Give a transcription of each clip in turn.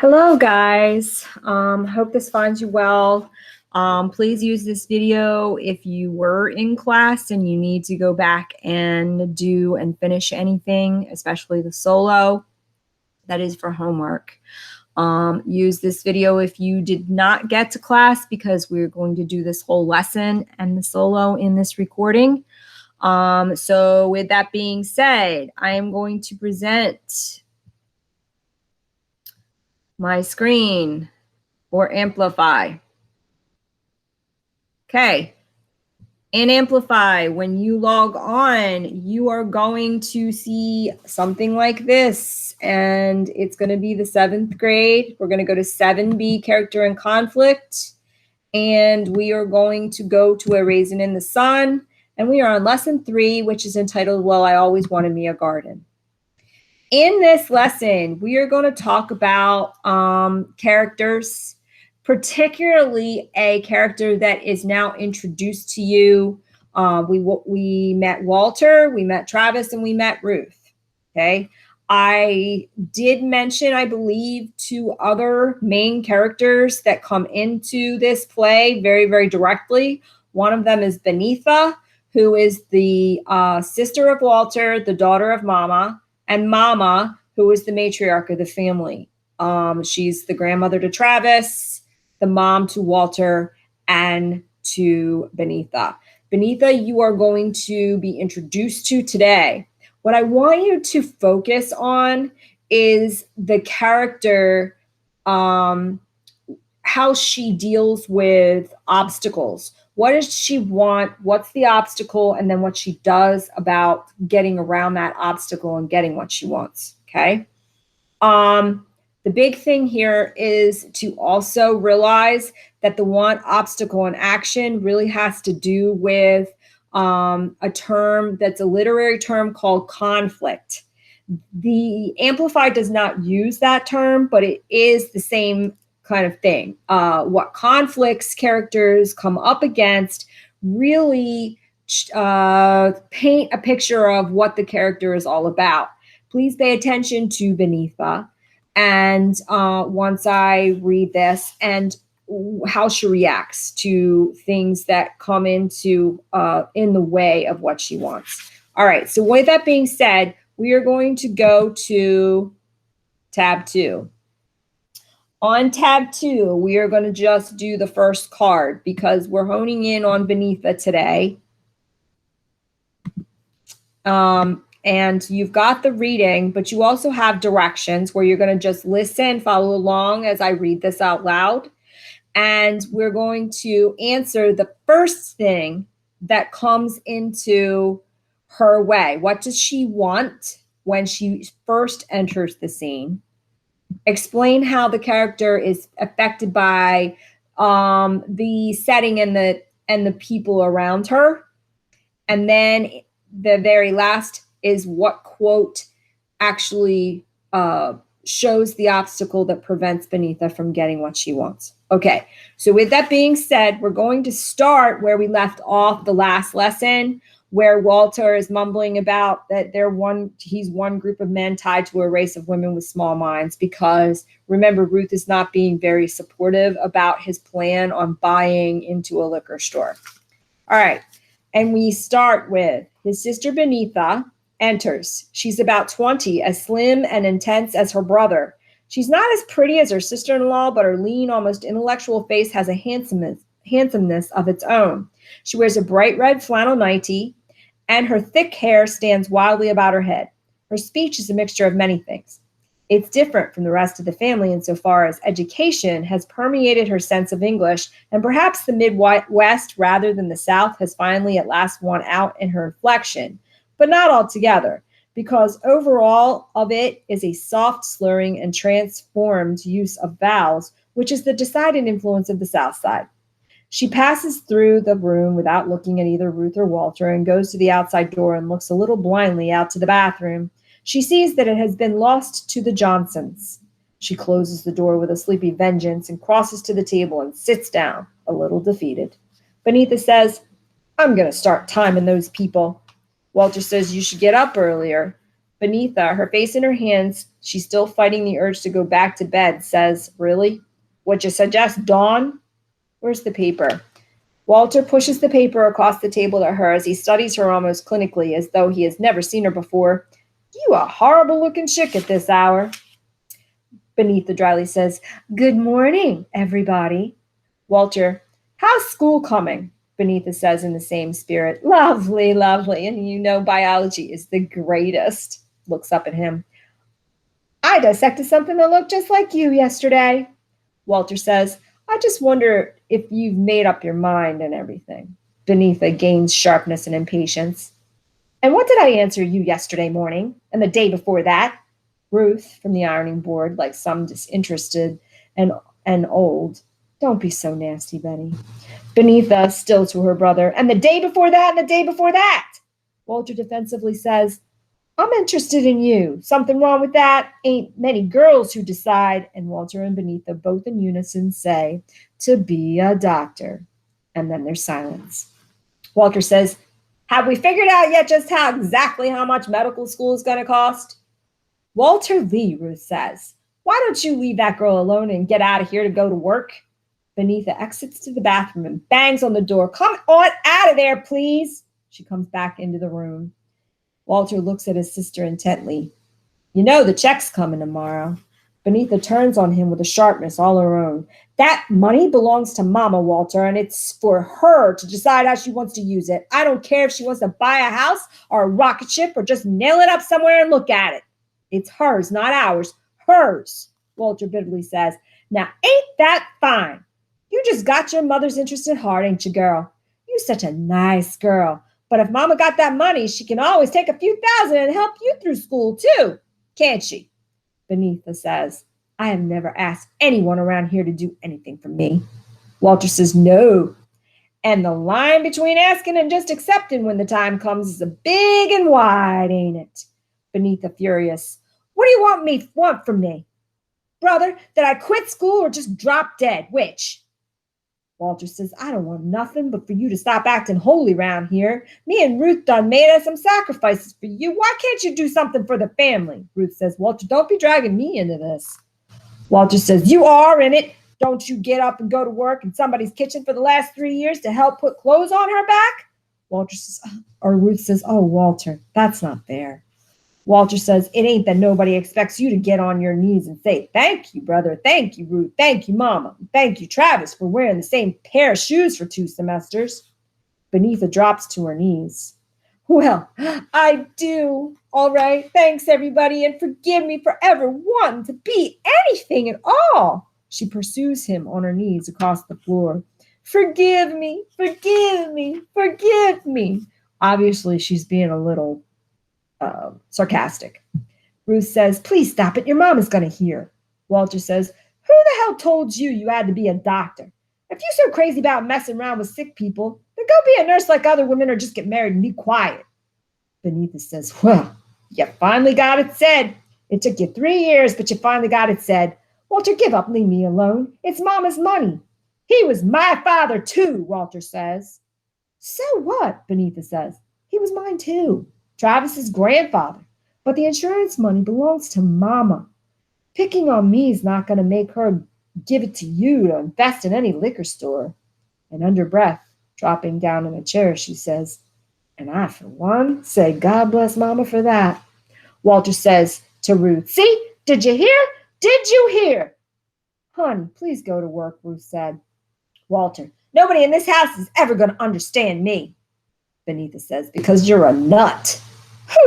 Hello guys, hope this finds you well. Please use this video if you were in class and you need to go back and do and finish anything, especially the solo. That is for homework. Use this video if you did not get to class because we're going to do this whole lesson and the solo in this recording. So with that being said, I am going to present my screen or amplify. Okay. In Amplify, when you log on, you are going to see something like this, and it's going to be the 7th grade. We're going to go to 7B, Character and Conflict, and we are going to go to A Raisin in the Sun, and we are on Lesson 3, which is entitled, Well, I Always Wanted Me a Garden. In this lesson, we are going to talk about characters, particularly a character that is now introduced to you. We met Walter, we met Travis, and we met Ruth. Okay. I did mention, I believe, 2 other main characters that come into this play very, very directly. One of them is Benitha, who is the sister of Walter, the daughter of Mama, and Mama, who is the matriarch of the family. She's the grandmother to Travis, the mom to Walter, and to Benitha. Benitha, you are going to be introduced to today. What I want you to focus on is the character, how she deals with obstacles. What does she want? What's the obstacle? And then what she does about getting around that obstacle and getting what she wants. Okay. The big thing here is to also realize that the want, obstacle, and action really has to do with a term that's a literary term called conflict. The Amplify does not use that term, but it is the same kind of thing. What conflicts characters come up against really paint a picture of what the character is all about. Please pay attention to Benitha, and once I read this, and how she reacts to things that come into in the way of what she wants. All right, so with that being said, we are going to go to tab 2. On tab 2, we are going to just do the first card because we're honing in on Benitha today. And you've got the reading, but you also have directions where you're going to just listen, follow along as I read this out loud. And we're going to answer the first thing that comes into her way. What does she want when she first enters the scene? Explain how the character is affected by the setting and the people around her. And then the very last is what quote actually shows the obstacle that prevents Benitha from getting what she wants. Okay, so with that being said, we're going to start where we left off the last lesson, where Walter is mumbling about that he's one group of men tied to a race of women with small minds, because remember, Ruth is not being very supportive about his plan on buying into a liquor store. All right, and we start with his sister Benitha enters. She's about 20, as slim and intense as her brother. She's not as pretty as her sister-in-law, but her lean, almost intellectual face has a handsomeness of its own. She wears a bright red flannel nightie, and her thick hair stands wildly about her head. Her speech is a mixture of many things. It's different from the rest of the family insofar as education has permeated her sense of English, and perhaps the Midwest rather than the South has finally at last won out in her inflection, but not altogether, because overall of it is a soft slurring and transformed use of vowels, which is the decided influence of the South Side. She passes through the room without looking at either Ruth or Walter and goes to the outside door and looks a little blindly out to the bathroom. She sees that it has been lost to the Johnsons. She closes the door with a sleepy vengeance and crosses to the table and sits down, a little defeated. Benitha says, "I'm going to start timing those people." Walter says, "You should get up earlier." Beneatha, her face in her hands, she's still fighting the urge to go back to bed, says, really? What you suggest, dawn? Where's the paper? Walter pushes the paper across the table to her as he studies her almost clinically, as though he has never seen her before. You a horrible-looking chick at this hour. Beneatha dryly says, good morning, everybody. Walter, how's school coming? Beneatha says in the same spirit. Lovely, lovely, and you know biology is the greatest. Looks up at him. I dissected something that looked just like you yesterday. Walter says, I just wonder if you've made up your mind and everything. Beneatha gains sharpness and impatience. And what did I answer you yesterday morning and the day before that? Ruth, from the ironing board, like some disinterested and old. Don't be so nasty, Betty. Beneatha, still to her brother, and the day before that and the day before that. Walter defensively says, I'm interested in you. Something wrong with that? Ain't many girls who decide, and Walter and Beneatha both in unison say, to be a doctor. And then there's silence. Walter says, have we figured out yet just exactly how much medical school is going to cost? Walter Lee, Ruth says, why don't you leave that girl alone and get out of here to go to work? Beneatha exits to the bathroom and bangs on the door. Come on out of there, please. She comes back into the room. Walter looks at his sister intently. You know the check's coming tomorrow. Beneatha turns on him with a sharpness all her own. That money belongs to Mama, Walter, and it's for her to decide how she wants to use it. I don't care if she wants to buy a house or a rocket ship or just nail it up somewhere and look at it. It's hers, not ours. Hers, Walter bitterly says. Now, ain't that fine? You just got your mother's interest at heart, ain't you, girl? You're such a nice girl. But if Mama got that money, she can always take a few thousand and help you through school, too. Can't she? Beneatha says, I have never asked anyone around here to do anything for me. Walter says, no. And the line between asking and just accepting when the time comes is a big and wide, ain't it? Beneatha, furious. What do you want from me? Brother, that I quit school or just drop dead? Which? Walter says, I don't want nothing but for you to stop acting holy round here. Me and Ruth done made us some sacrifices for you. Why can't you do something for the family? Ruth says, Walter, don't be dragging me into this. Walter says, you are in it. Don't you get up and go to work in somebody's kitchen for the last 3 years to help put clothes on her back? Walter says, or Ruth says, oh, Walter, that's not fair. Walter says, it ain't that nobody expects you to get on your knees and say, thank you, brother. Thank you, Ruth. Thank you, Mama. Thank you, Travis, for wearing the same pair of shoes for 2 semesters. Beneatha drops to her knees. Well, I do. All right. Thanks, everybody, and forgive me for ever wanting to be anything at all. She pursues him on her knees across the floor. Forgive me, forgive me, forgive me. Obviously, she's being a little sarcastic. Ruth says, please stop it. Your mom is going to hear. Walter says, who the hell told you had to be a doctor? If you're so crazy about messing around with sick people, then go be a nurse like other women or just get married and be quiet. Beneatha says, well, you finally got it said. It took you 3 years, but you finally got it said. Walter, give up, leave me alone. It's Mama's money. He was my father too, Walter says. So what? Beneatha says. He was mine too. Travis's grandfather. But the insurance money belongs to Mama. Picking on me is not going to make her give it to you to invest in any liquor store. And under breath, dropping down in a chair, she says, and I, for one, say God bless Mama for that. Walter says to Ruth, see, did you hear? Did you hear? Honey, please go to work, Ruth said. Walter, nobody in this house is ever going to understand me. Beneatha says, because you're a nut.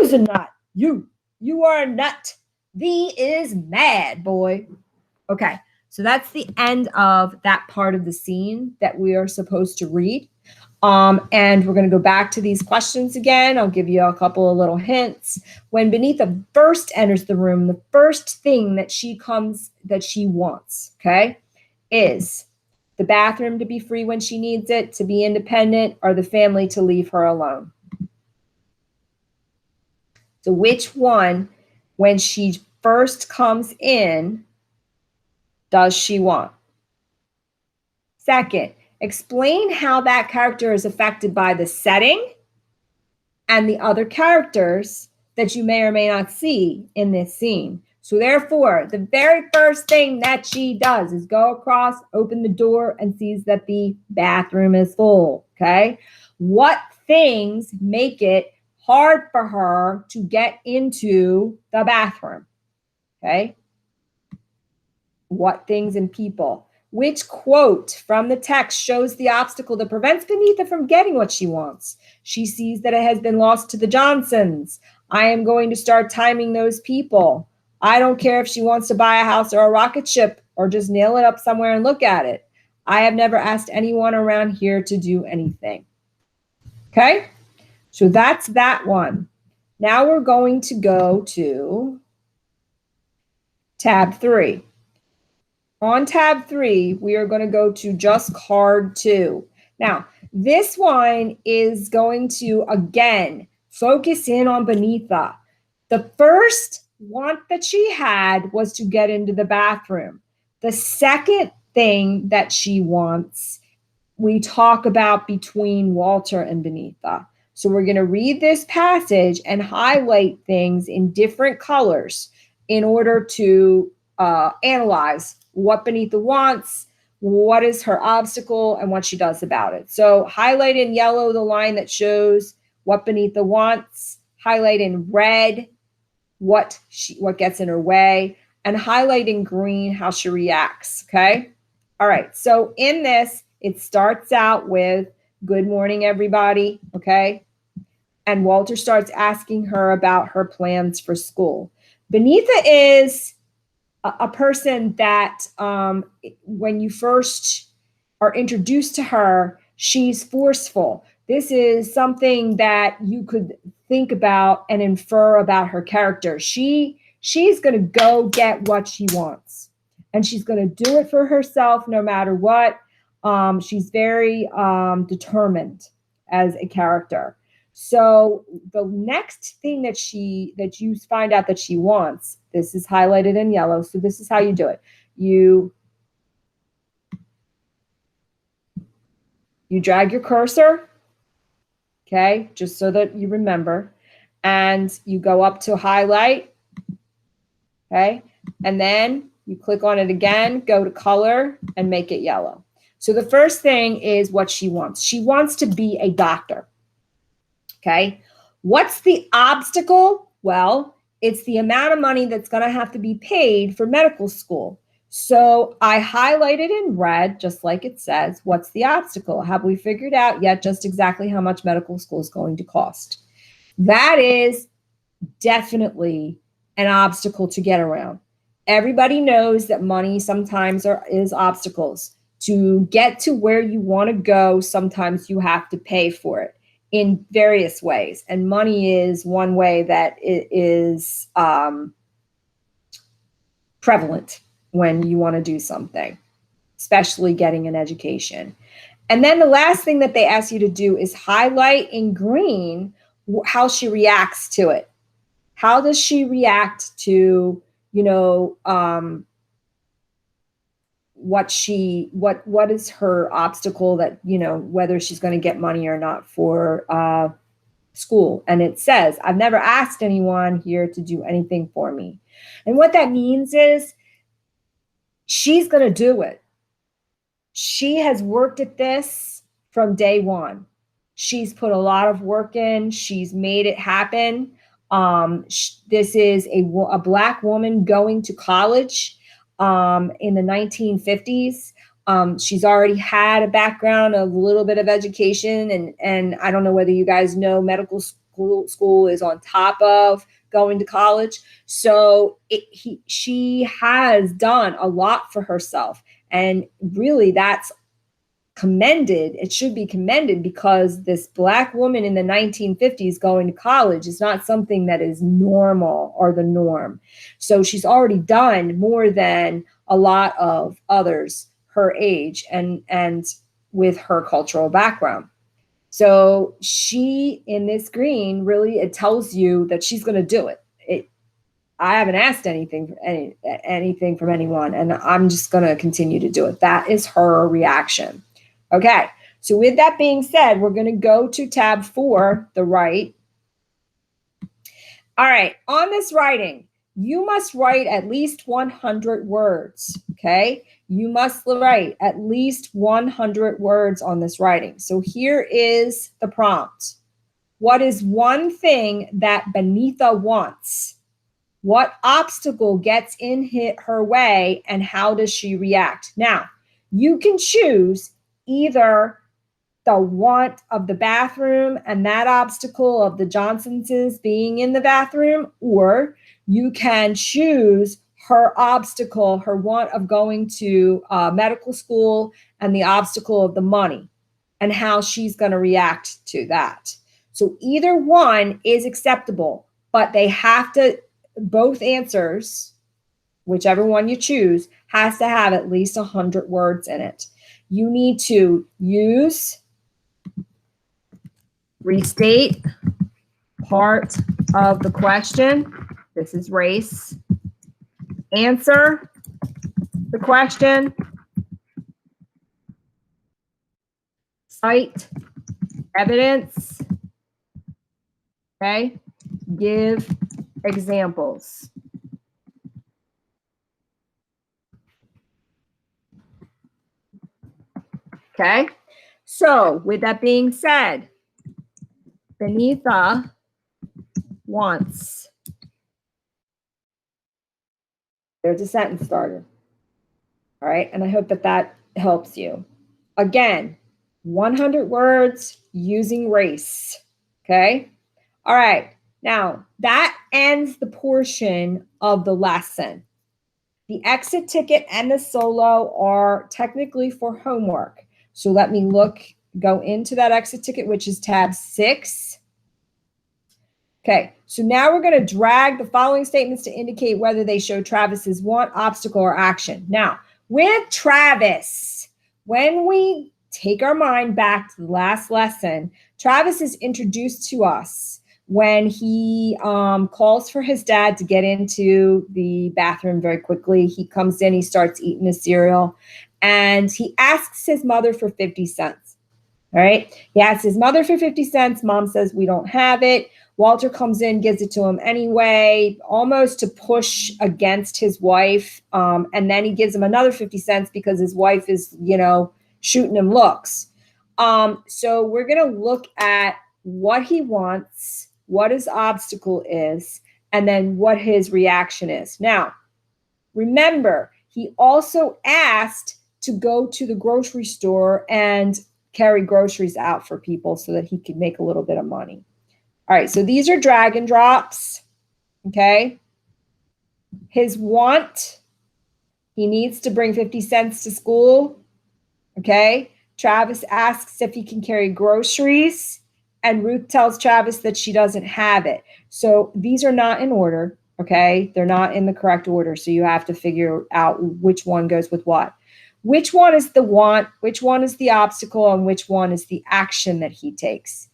Who's a nut? You. You are a nut. Thee is mad, boy. Okay, so that's the end of that part of the scene that we are supposed to read. And we're going to go back to these questions again. I'll give you a couple of little hints. When Beneatha first enters the room, the first thing that she wants, okay, is the bathroom to be free when she needs it, to be independent, or the family to leave her alone. So which one, when she first comes in, does she want? Second, explain how that character is affected by the setting and the other characters that you may or may not see in this scene. So therefore, the very first thing that she does is go across, open the door, and sees that the bathroom is full, okay? What things make it hard for her to get into the bathroom, okay? What things and people? Which quote from the text shows the obstacle that prevents Beneatha from getting what she wants? She sees that it has been lost to the Johnsons. I am going to start timing those people. I don't care if she wants to buy a house or a rocket ship or just nail it up somewhere and look at it. I have never asked anyone around here to do anything. Okay? So that's that one. Now we're going to go to tab 3. On tab 3, we are going to go to just card 2. Now, this one is going to, again, focus in on Beneatha. The first want that she had was to get into the bathroom. The second thing that she wants, we talk about between Walter and Beneatha. So we're going to read this passage and highlight things in different colors in order to analyze what Beneatha wants, what is her obstacle, and what she does about it. So highlight in yellow the line that shows what Beneatha wants, highlight in red what gets in her way, and highlight in green how she reacts, okay? All right, so in this, it starts out with, good morning, everybody, okay? And Walter starts asking her about her plans for school. Beneatha is a person that when you first are introduced to her, she's forceful. This is something that you could think about and infer about her character. She's going to go get what she wants, and she's going to do it for herself no matter what. She's very determined as a character. So the next thing that you find out that she wants, this is highlighted in yellow. So this is how you do it. You drag your cursor, okay, just so that you remember, and you go up to highlight, okay, and then you click on it again, go to color, and make it yellow. So the first thing is what she wants. She wants to be a doctor. Okay, what's the obstacle? Well, it's the amount of money that's going to have to be paid for medical school. So I highlighted in red, just like it says, what's the obstacle? Have we figured out yet just exactly how much medical school is going to cost? That is definitely an obstacle to get around. Everybody knows that money sometimes is obstacles. To get to where you want to go, sometimes you have to pay for it in various ways. And money is one way that it is prevalent when you want to do something, especially getting an education. And then the last thing that they ask you to do is highlight in green how she reacts to it. How does she react to, what is her obstacle that, whether she's going to get money or not for school. And it says, I've never asked anyone here to do anything for me. And what that means is she's going to do it. She has worked at this from day one. She's put a lot of work in. She's made it happen. This is a Black woman going to college in the 1950s. She's already had a background of a little bit of education, and I don't know whether you guys know, medical school is on top of going to college. So she has done a lot for herself, and really that's commended. It should be commended, because this Black woman in the 1950s going to college is not something that is normal or the norm. So she's already done more than a lot of others her age and with her cultural background. So she, in this green, really, it tells you that she's going to do it. I haven't asked anything from anyone, and I'm just going to continue to do it. That is her reaction. Okay, so with that being said, we're going to go to tab 4, the right. All right, on this writing, you must write at least 100 words, okay? You must write at least 100 words on this writing. So here is the prompt. What is one thing that Benita wants? What obstacle gets in her way and how does she react? Now, you can choose either the want of the bathroom and that obstacle of the Johnsons being in the bathroom, or you can choose her obstacle, her want of going to medical school and the obstacle of the money and how she's going to react to that. So either one is acceptable, but they have to, both answers, whichever one you choose, has to have at least 100 words in it. You need to use, restate part of the question. This is race. Answer the question. Cite evidence. Okay. Give examples. Okay. So with that being said, Benita wants. There's a sentence starter. All right. And I hope that that helps you. Again, 100 words using race. Okay. All right. Now that ends the portion of the lesson. The exit ticket and the solo are technically for homework. So let me go into that exit ticket, which is tab 6. Okay, so now we're going to drag the following statements to indicate whether they show Travis's want, obstacle, or action. Now, with Travis, when we take our mind back to the last lesson, Travis is introduced to us when he calls for his dad to get into the bathroom very quickly. He comes in, he starts eating his cereal, and he asks his mother for 50 cents. All right, he asks his mother for 50 cents. Mom says, we don't have it. Walter comes in, gives it to him anyway, almost to push against his wife. And then he gives him another 50 cents because his wife is, shooting him looks. So we're going to look at what he wants, what his obstacle is, and then what his reaction is. Now, remember, he also asked to go to the grocery store and carry groceries out for people so that he could make a little bit of money. All right, so these are drag and drops, okay? His want, he needs to bring 50 cents to school, okay? Travis asks if he can carry groceries, and Ruth tells Travis that she doesn't have it. So these are not in order, okay? They're not in the correct order, so you have to figure out which one goes with what. Which one is the want, which one is the obstacle, and which one is the action that he takes?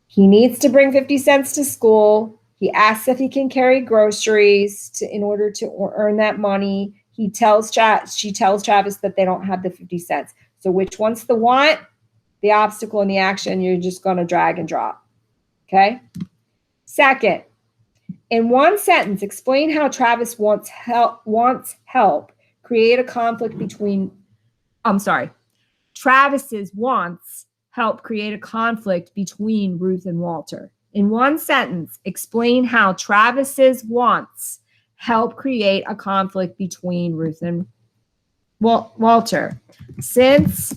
He needs to bring 50 cents to school. He asks if he can carry groceries in order to earn that money. She tells Travis that they don't have the 50 cents. So which one's the want, the obstacle, and the action? You're just going to drag and drop. Okay? Second, in one sentence, explain how Travis wants help create a conflict between, Travis's wants help create a conflict between Ruth and Walter. In one sentence, explain how Travis's wants help create a conflict between Ruth and Walter. Since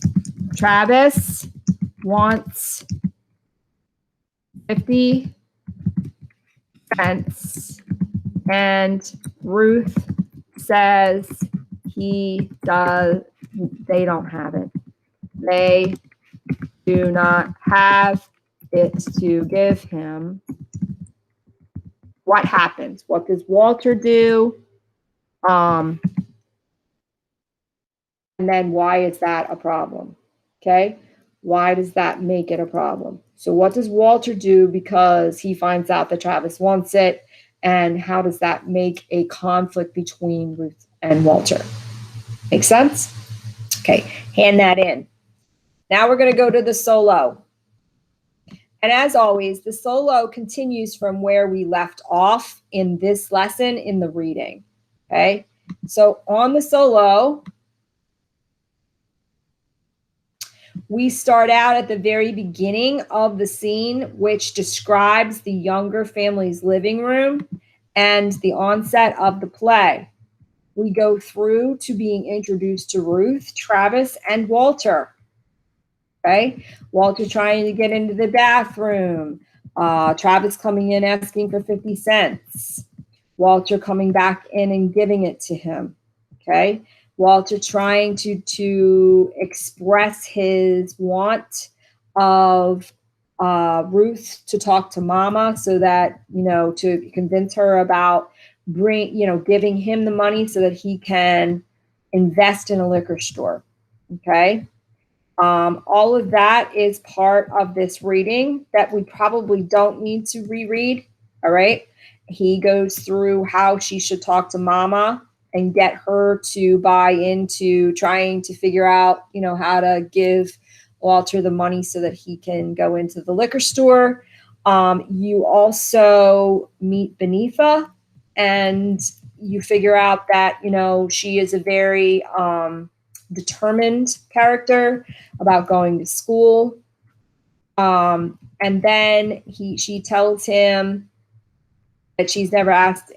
Travis wants 50 cents and Ruth says they don't have it. They do not have it to give him. What happens? What does Walter do? And then why is that a problem? Okay? Why does that make it a problem? So what does Walter do because he finds out that Travis wants it? And how does that make a conflict between Ruth and Walter? Make sense? Okay, hand that in. Now we're going to go to the solo. And as always, the solo continues from where we left off in this lesson in the reading. Okay, so on the solo, we start out at the very beginning of the scene, which describes the younger family's living room and the onset of the play. We go through to being introduced to Ruth, Travis, and Walter. Okay, Walter trying to get into the bathroom. Travis coming in asking for 50 cents. Walter coming back in and giving it to him. Okay, Walter trying to express his want of Ruth to talk to Mama, so that, you know, to convince her about giving him the money so that he can invest in a liquor store. Okay. All of that is part of this reading that we probably don't need to reread. All right. He goes through how she should talk to Mama and get her to buy into trying to figure out, you know, how to give Walter the money so that he can go into the liquor store. You also meet Beneatha, and you figure out that, you know, she is a very determined character about going to school. And then she tells him that she's never asked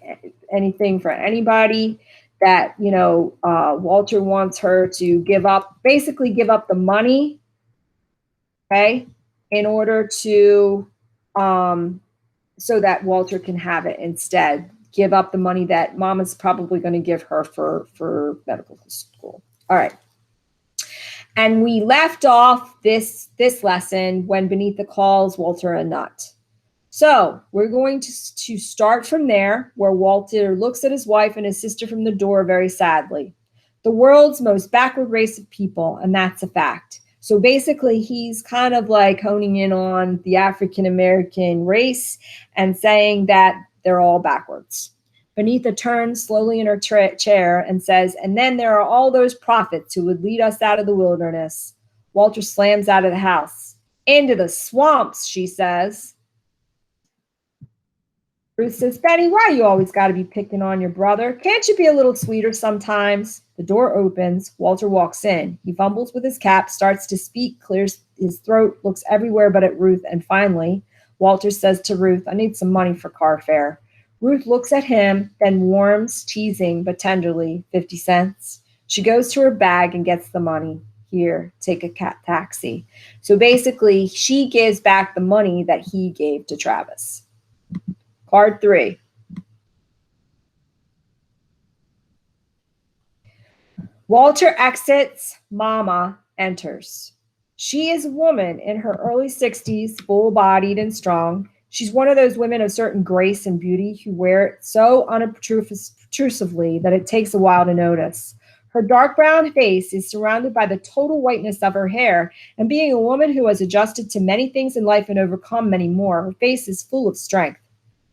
anything for anybody, that, you know, Walter wants her to basically give up the money, okay, in order to, so that Walter can have it instead. Give up the money that Mama's probably going to give her for medical school. All right. And we left off this lesson when Beneatha calls Walter a nut. So we're going to start from there, where Walter looks at his wife and his sister from the door very sadly. The world's most backward race of people, and that's a fact. So basically, he's kind of like honing in on the African-American race and saying that they're all backwards. Beneatha turns slowly in her chair and says, and then there are all those prophets who would lead us out of the wilderness. Walter slams out of the house. Into the swamps, she says. Ruth says, Betty, why you always got to be picking on your brother? Can't you be a little sweeter sometimes? The door opens. Walter walks in. He fumbles with his cap, starts to speak, clears his throat, looks everywhere but at Ruth, and finally, Walter says to Ruth, I need some money for car fare. Ruth looks at him, then warms, teasing but tenderly, 50 cents. She goes to her bag and gets the money. Here, take a taxi. So basically, she gives back the money that he gave to Travis. Card 3. Walter exits. Mama enters. She is a woman in her early 60s, full-bodied and strong. She's one of those women of certain grace and beauty who wear it so unobtrusively that it takes a while to notice. Her dark brown face is surrounded by the total whiteness of her hair, and being a woman who has adjusted to many things in life and overcome many more, her face is full of strength.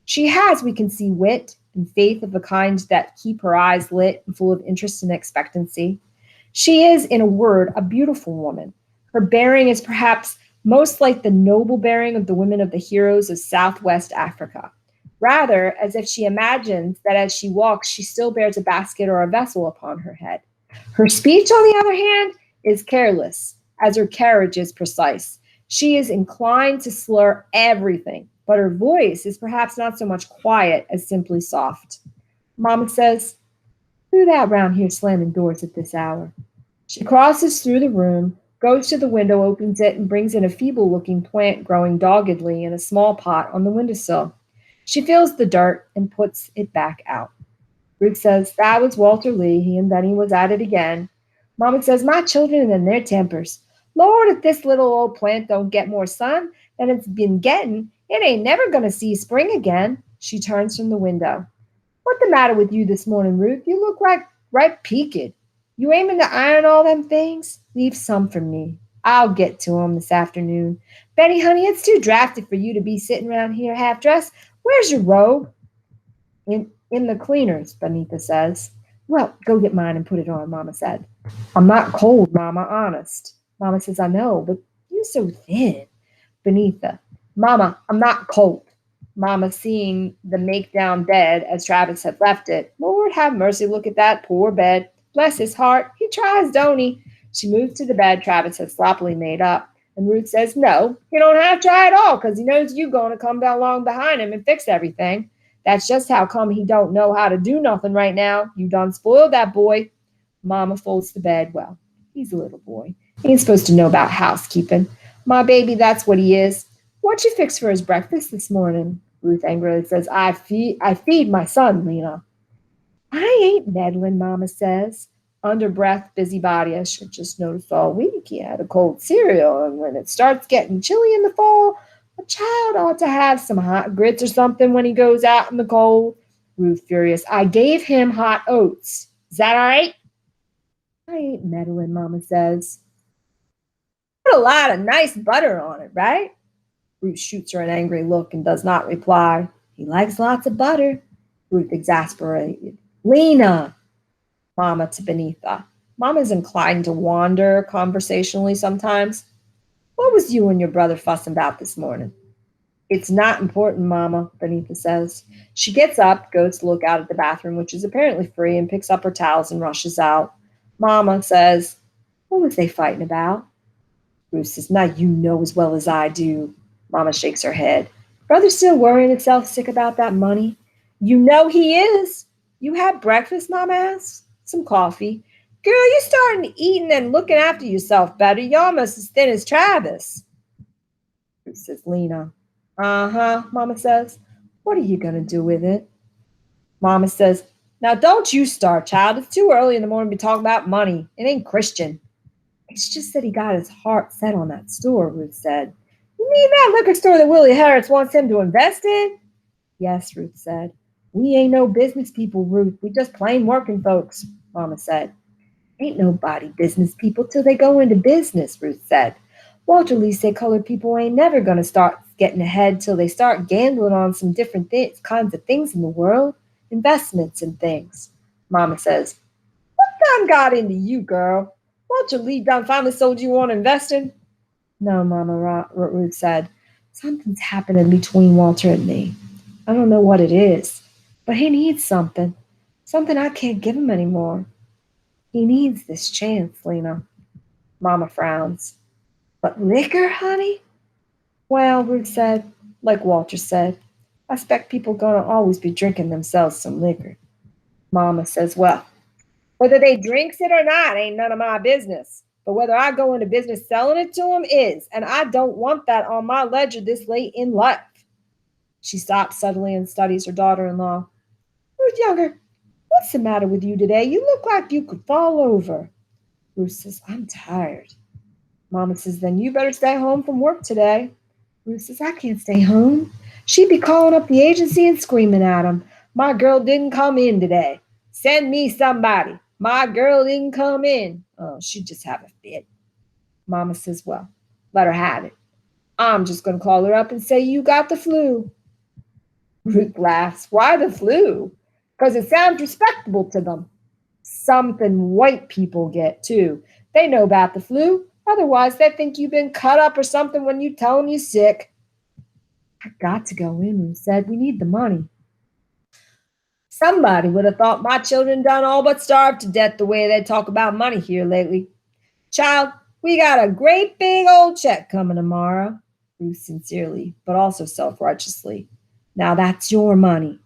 She has, we can see, wit and faith of the kind that keep her eyes lit and full of interest and expectancy. She is, in a word, a beautiful woman. Her bearing is perhaps most like the noble bearing of the women of the heroes of Southwest Africa, rather as if she imagines that as she walks, she still bears a basket or a vessel upon her head. Her speech, on the other hand, is careless, as her carriage is precise. She is inclined to slur everything, but her voice is perhaps not so much quiet as simply soft. Mama says, who that round here slamming doors at this hour? She crosses through the room, goes to the window, opens it, and brings in a feeble-looking plant growing doggedly in a small pot on the windowsill. She feels the dirt and puts it back out. Ruth says, that was Walter Lee. He and Benny was at it again. Mama says, my children and their tempers. Lord, if this little old plant don't get more sun than it's been getting, it ain't never going to see spring again. She turns from the window. What the matter with you this morning, Ruth? You look right peaked. You aiming to iron all them things? Leave some for me. I'll get to 'em this afternoon. Betty, honey, it's too drafty for you to be sitting around here half-dressed. Where's your robe? In the cleaners, Beneatha says. Well, go get mine and put it on, Mama said. I'm not cold, Mama, honest. Mama says, I know, but you're so thin. Beneatha, Mama, I'm not cold. Mama, seeing the make down bed as Travis had left it. Lord have mercy, look at that poor bed. Bless his heart. He tries, don't he? She moves to the bed Travis had sloppily made up. And Ruth says, no, he don't have to try at all, because he knows you going to come down along behind him and fix everything. That's just how come he don't know how to do nothing right now. You done spoiled that boy. Mama folds the bed. Well, he's a little boy. He ain't supposed to know about housekeeping. My baby, that's what he is. What'd you fix for his breakfast this morning? Ruth angrily says, I feed my son, Lena. I ain't meddling, Mama says. Under breath, busybody, I should just noticed all week he had a cold cereal, and when it starts getting chilly in the fall, a child ought to have some hot grits or something when he goes out in the cold. Ruth furious, I gave him hot oats. Is that all right? I ain't meddling, Mama says. Put a lot of nice butter on it, right? Ruth shoots her an angry look and does not reply. He likes lots of butter. Ruth exasperated. Lena! Mama to Benita. Mama's inclined to wander conversationally sometimes. What was you and your brother fussing about this morning? It's not important, Mama, Benita says. She gets up, goes to look out at the bathroom, which is apparently free, and picks up her towels and rushes out. Mama says, what was they fighting about? Ruth says, now you know as well as I do. Mama shakes her head. Brother's still worrying himself sick about that money. You know he is. You had breakfast, Mama asks. Some coffee. Girl, you starting eating and looking after yourself better. You're almost as thin as Travis. Ruth says, Lena. Uh-huh, Mama says. What are you going to do with it? Mama says, now don't you start, child. It's too early in the morning to be talking about money. It ain't Christian. It's just that he got his heart set on that store, Ruth said. You mean that liquor store that Willie Harris wants him to invest in? Yes, Ruth said. We ain't no business people, Ruth. We just plain working folks, Mama said. Ain't nobody business people till they go into business, Ruth said. Walter Lee said colored people ain't never going to start getting ahead till they start gambling on some different kinds of things in the world, investments and things. Mama says, what done got into you, girl? Walter Lee done finally sold you on investing? No, Mama, Ruth said. Something's happening between Walter and me. I don't know what it is, but he needs something. Something I can't give him anymore. He needs this chance, Lena. Mama frowns. But liquor, honey? Well, Ruth said, like Walter said, I expect people gonna always be drinking themselves some liquor. Mama says, well, whether they drinks it or not ain't none of my business. But whether I go into business selling it to them is, and I don't want that on my ledger this late in life. She stops suddenly and studies her daughter-in-law. Ruth Younger, what's the matter with you today? You look like you could fall over. Ruth says, I'm tired. Mama says, then you better stay home from work today. Ruth says, I can't stay home. She'd be calling up the agency and screaming at them. My girl didn't come in today. Send me somebody. My girl didn't come in. Oh, she'd just have a fit. Mama says, well, let her have it. I'm just going to call her up and say you got the flu. Ruth laughs. Why the flu? Because it sounds respectable to them. Something white people get, too. They know about the flu. Otherwise, they think you've been cut up or something when you tell them you're sick. I got to go in, Ruth said. We need the money. Somebody would have thought my children done all but starved to death the way they talk about money here lately. Child, we got a great big old check coming tomorrow. Ruth sincerely, but also self-righteously. Now that's your money.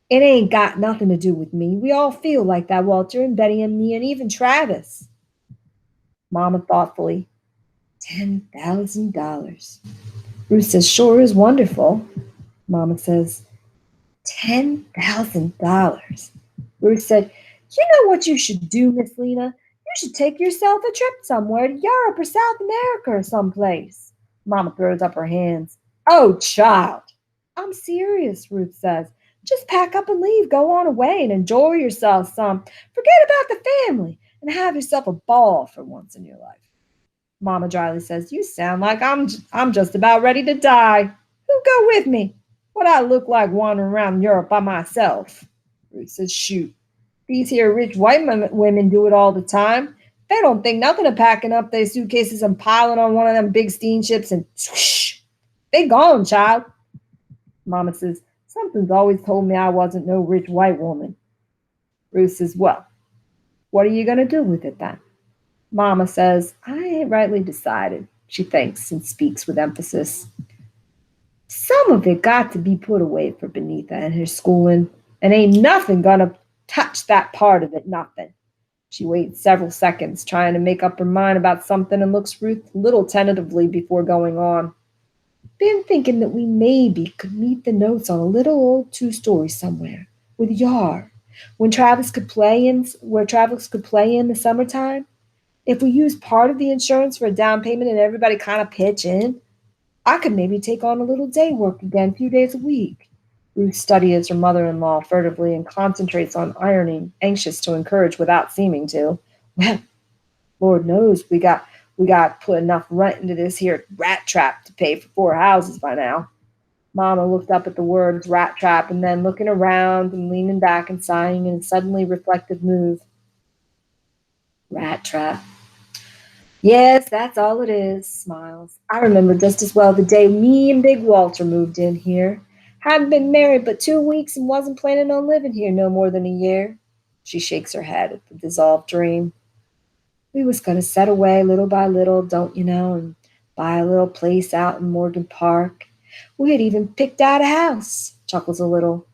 It ain't got nothing to do with me. We all feel like that, Walter and Betty and me and even Travis. Mama thoughtfully, $10,000. Ruth says, sure is wonderful. Mama says, $10,000. Ruth said, you know what you should do, Miss Lena? You should take yourself a trip somewhere to Europe or South America or someplace. Mama throws up her hands. Oh, child. I'm serious, Ruth says. Just pack up and leave. Go on away and enjoy yourself some. Forget about the family and have yourself a ball for once in your life. Mama dryly says, you sound like I'm just about ready to die. Who'll go with me? What I look like wandering around Europe by myself? Ruth says, shoot. These here rich white women do it all the time. They don't think nothing of packing up their suitcases and piling on one of them big steamships and swoosh. They gone, child. Mama says, something's always told me I wasn't no rich white woman. Ruth says, well, what are you going to do with it then? Mama says, I ain't rightly decided. She thinks and speaks with emphasis. Some of it got to be put away for Benita and her schooling, and ain't nothing gonna touch that part of it, nothing. She waits several seconds, trying to make up her mind about something, and looks Ruth a little tentatively before going on. Been thinking that we maybe could meet the notes on a little old two-story somewhere, with a yard, where Travis could play in the summertime. If we use part of the insurance for a down payment and everybody kind of pitch in, I could maybe take on a little day work again, a few days a week. Ruth studies her mother-in-law furtively and concentrates on ironing, anxious to encourage without seeming to. Well, Lord knows we got put enough rent into this here rat trap to pay for 4 houses by now. Mama looked up at the words rat trap and then looking around and leaning back and sighing in a suddenly reflective move. Rat trap. Yes, that's all it is, smiles. I remember just as well the day me and Big Walter moved in here. Hadn't been married but 2 weeks and wasn't planning on living here no more than a year. She shakes her head at the dissolved dream. We was going to set away little by little, don't you know, and buy a little place out in Morgan Park. We had even picked out a house, chuckles a little.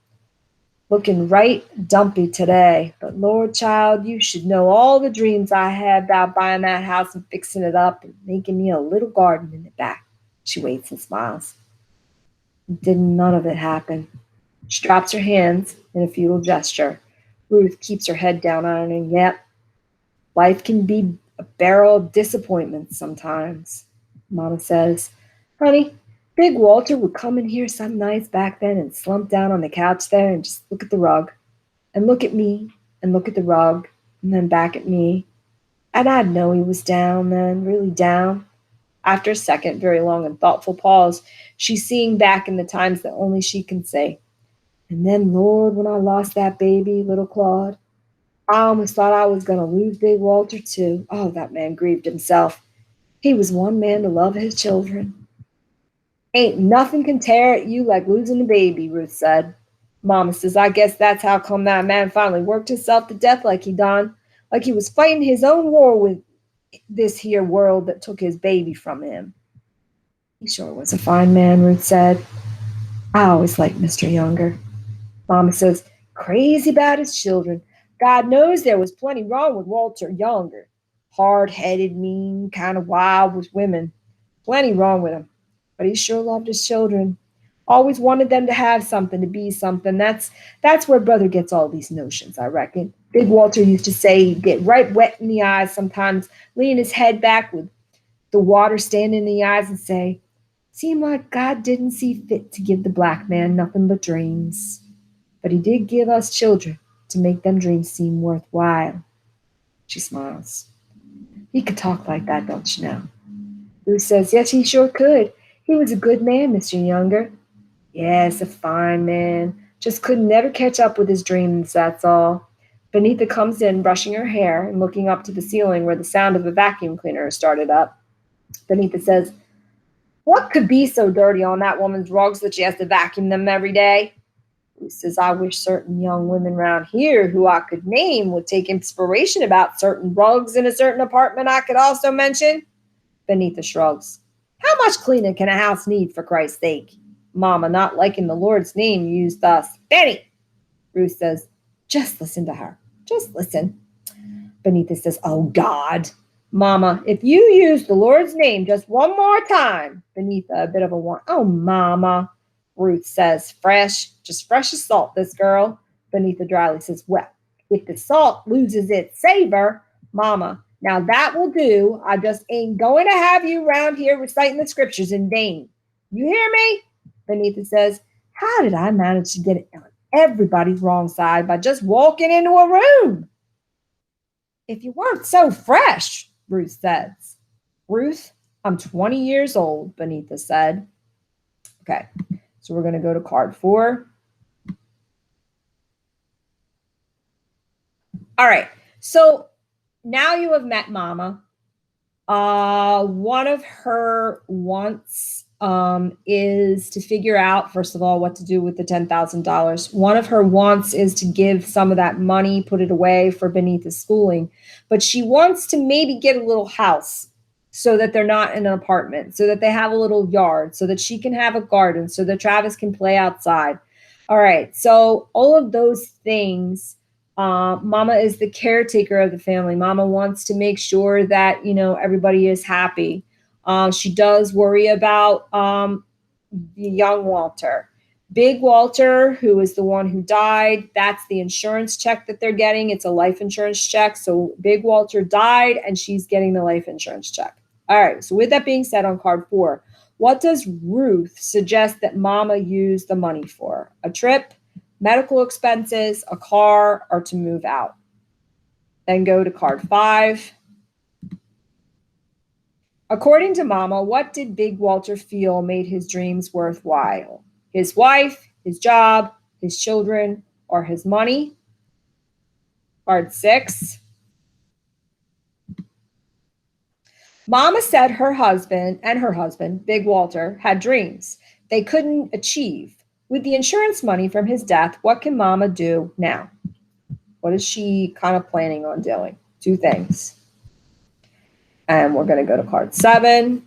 Looking right dumpy today, but Lord, child, you should know all the dreams I had about buying that house and fixing it up and making me a little garden in the back. She waits and smiles. Didn't none of it happen. She drops her hands in a futile gesture. Ruth keeps her head down, ironing. Yep, life can be a barrel of disappointments sometimes. Mama says, honey, Big Walter would come in here some nights back then and slump down on the couch there and just look at the rug, and look at me, and look at the rug, and then back at me. And I'd know he was down then, really down. After a second, very long and thoughtful pause, she's seeing back in the times that only she can say. And then, Lord, when I lost that baby, little Claude, I almost thought I was going to lose Big Walter, too. Oh, that man grieved himself. He was one man to love his children. Ain't nothing can tear at you like losing a baby, Ruth said. Mama says, I guess that's how come that man finally worked himself to death like he done. Like he was fighting his own war with this here world that took his baby from him. He sure was a fine man, Ruth said. I always liked Mr. Younger. Mama says, crazy about his children. God knows there was plenty wrong with Walter Younger. Hard-headed, mean, kind of wild with women. Plenty wrong with him. But he sure loved his children. Always wanted them to have something, to be something. That's where Brother gets all these notions, I reckon. Big Walter used to say he'd get right wet in the eyes sometimes, lean his head back with the water standing in the eyes and say, seemed like God didn't see fit to give the black man nothing but dreams. But he did give us children to make them dreams seem worthwhile. She smiles. He could talk like that, don't you know? Ruth says, yes, he sure could. He was a good man, Mr. Younger. Yes, a fine man. Just could never catch up with his dreams, that's all. Benita comes in, brushing her hair and looking up to the ceiling where the sound of the vacuum cleaner started up. Benita says, what could be so dirty on that woman's rugs that she has to vacuum them every day? Ruth says, I wish certain young women round here who I could name would take inspiration about certain rugs in a certain apartment I could also mention. Benita shrugs. How much cleaning can a house need, for Christ's sake? Mama, not liking the Lord's name used thus. Benny! Ruth says, just listen to her. Just listen. Benita says, oh, God. Mama, if you use the Lord's name just one more time. Benita, a bit of a warn. Oh, Mama. Ruth says, fresh, just fresh as salt, this girl. Benita dryly says, well, if the salt loses its savor, Mama, now that will do. I just ain't going to have you round here reciting the scriptures in vain. You hear me? Benita says, how did I manage to get it on everybody's wrong side by just walking into a room? If you weren't so fresh, Ruth says. Ruth, I'm 20 years old, Benita said. Okay, so we're going to go to card 4. All right, so now you have met Mama. One of her wants is to figure out, first of all, what to do with the $10,000. One of her wants is to give some of that money, put it away for Benita's schooling. But she wants to maybe get a little house so that they're not in an apartment, so that they have a little yard, so that she can have a garden, so that Travis can play outside. All right. So all of those things, Mama is the caretaker of the family. Mama wants to make sure that, everybody is happy. She does worry about the young Walter. Big Walter, who is the one who died, that's the insurance check that they're getting. It's a life insurance check. So Big Walter died and she's getting the life insurance check. All right. So with that being said, on card 4, what does Ruth suggest that Mama use the money for? A trip, medical expenses, a car, or to move out? Then go to card 5. According to Mama, what did Big Walter feel made his dreams worthwhile? His wife, his job, his children, or his money? Card 6. Mama said her husband, Big Walter, had dreams they couldn't achieve. With the insurance money from his death, what can Mama do now? What is she kind of planning on doing? 2 things. And we're going to go to card 7.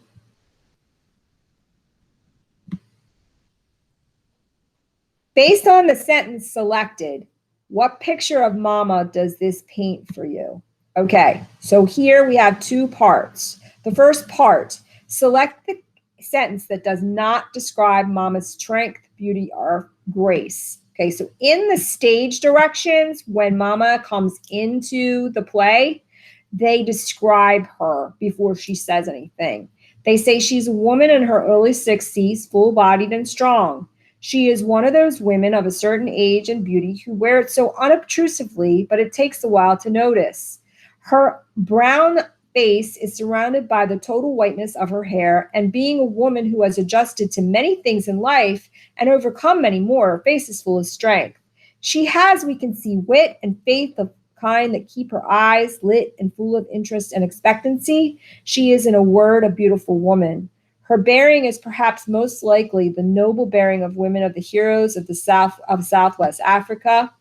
Based on the sentence selected, what picture of Mama does this paint for you? Okay, so here we have 2 parts. The first part, select the sentence that does not describe Mama's strength, beauty, or grace. Okay, so in the stage directions, when Mama comes into the play, they describe her before she says anything. They say she's a woman in her early 60s, full-bodied and strong. She is one of those women of a certain age and beauty who wear it so unobtrusively, but it takes a while to notice. Her brown face is surrounded by the total whiteness of her hair, and being a woman who has adjusted to many things in life and overcome many more, her face is full of strength. She has, we can see, wit and faith of kind that keep her eyes lit and full of interest and expectancy. She is, in a word, a beautiful woman. Her bearing is perhaps most likely the noble bearing of women of the heroes of the South of Southwest Africa,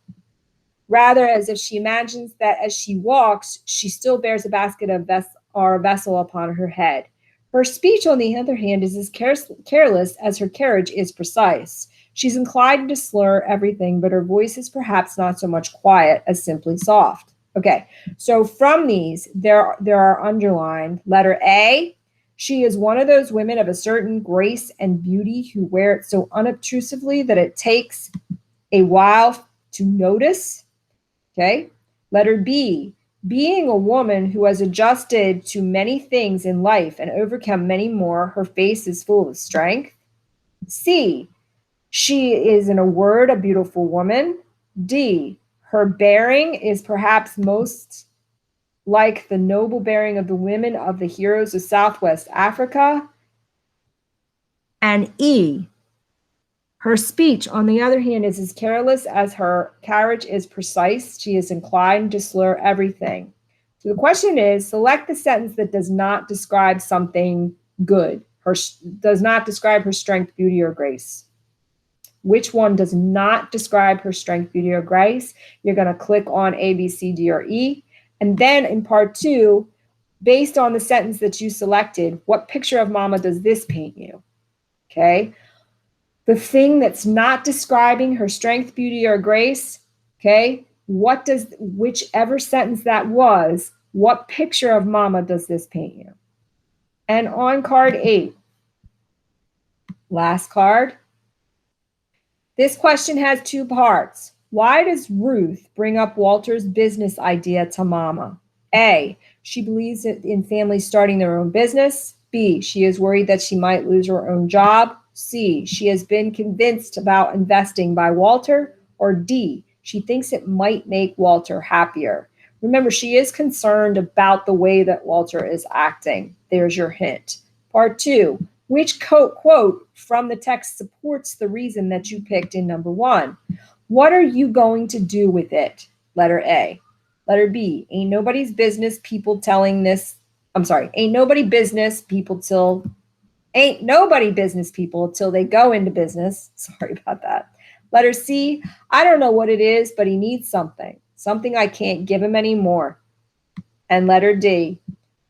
rather as if she imagines that as she walks, she still bears a basket or a vessel upon her head. Her speech, on the other hand, is as careless as her carriage is precise. She's inclined to slur everything, but her voice is perhaps not so much quiet as simply soft. Okay, so from these, there are underlined. Letter A, she is one of those women of a certain grace and beauty who wear it so unobtrusively that it takes a while to notice. Okay. Letter B, being a woman who has adjusted to many things in life and overcome many more, her face is full of strength. C, she is, in a word, a beautiful woman. D, her bearing is perhaps most like the noble bearing of the women of the heroes of Southwest Africa. And E, her speech, on the other hand, is as careless as her carriage is precise. She is inclined to slur everything. So the question is, select the sentence that does not describe something good, does not describe her strength, beauty, or grace. Which one does not describe her strength, beauty, or grace? You're going to click on A, B, C, D, or E. And then in part 2, based on the sentence that you selected, what picture of Mama does this paint you? Okay. The thing that's not describing her strength, beauty, or grace, okay, whichever sentence that was, what picture of Mama does this paint you? And on card 8, last card, this question has 2 parts. Why does Ruth bring up Walter's business idea to Mama? A, she believes in families starting their own business. B, she is worried that she might lose her own job. C, she has been convinced about investing by Walter. Or D, she thinks it might make Walter happier. Remember, she is concerned about the way that Walter is acting. There's your hint. Part 2, which quote from the text supports the reason that you picked in number 1? What are you going to do with it? Letter A. Letter B, ain't nobody business people till Ain't nobody business people till they go into business. Sorry about that. Letter C, I don't know what it is, but he needs something. Something I can't give him anymore. And letter D,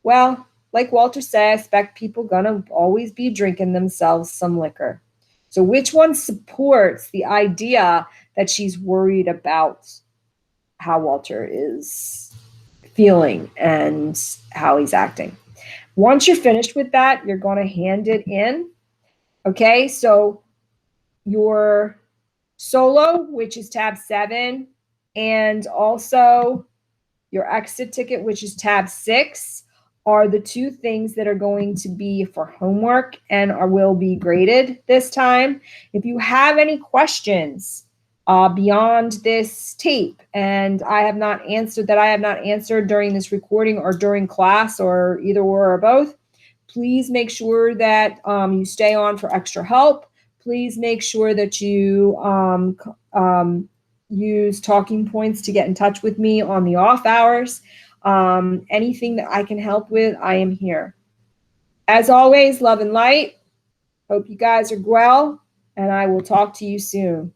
well, like Walter said, I expect people gonna always be drinking themselves some liquor. So which one supports the idea that she's worried about how Walter is feeling and how he's acting? Once you're finished with that, you're going to hand it in. Okay, so your solo, which is tab 7, and also your exit ticket, which is tab 6, are the two things that are going to be for homework and will be graded this time. If you have any questions beyond this tape and I have not answered during this recording or during class or either or both, please make sure that you stay on for extra help. Please make sure that you use talking points to get in touch with me on the off hours. Anything that I can help with, I am here. As always, love and light. Hope you guys are well, and I will talk to you soon.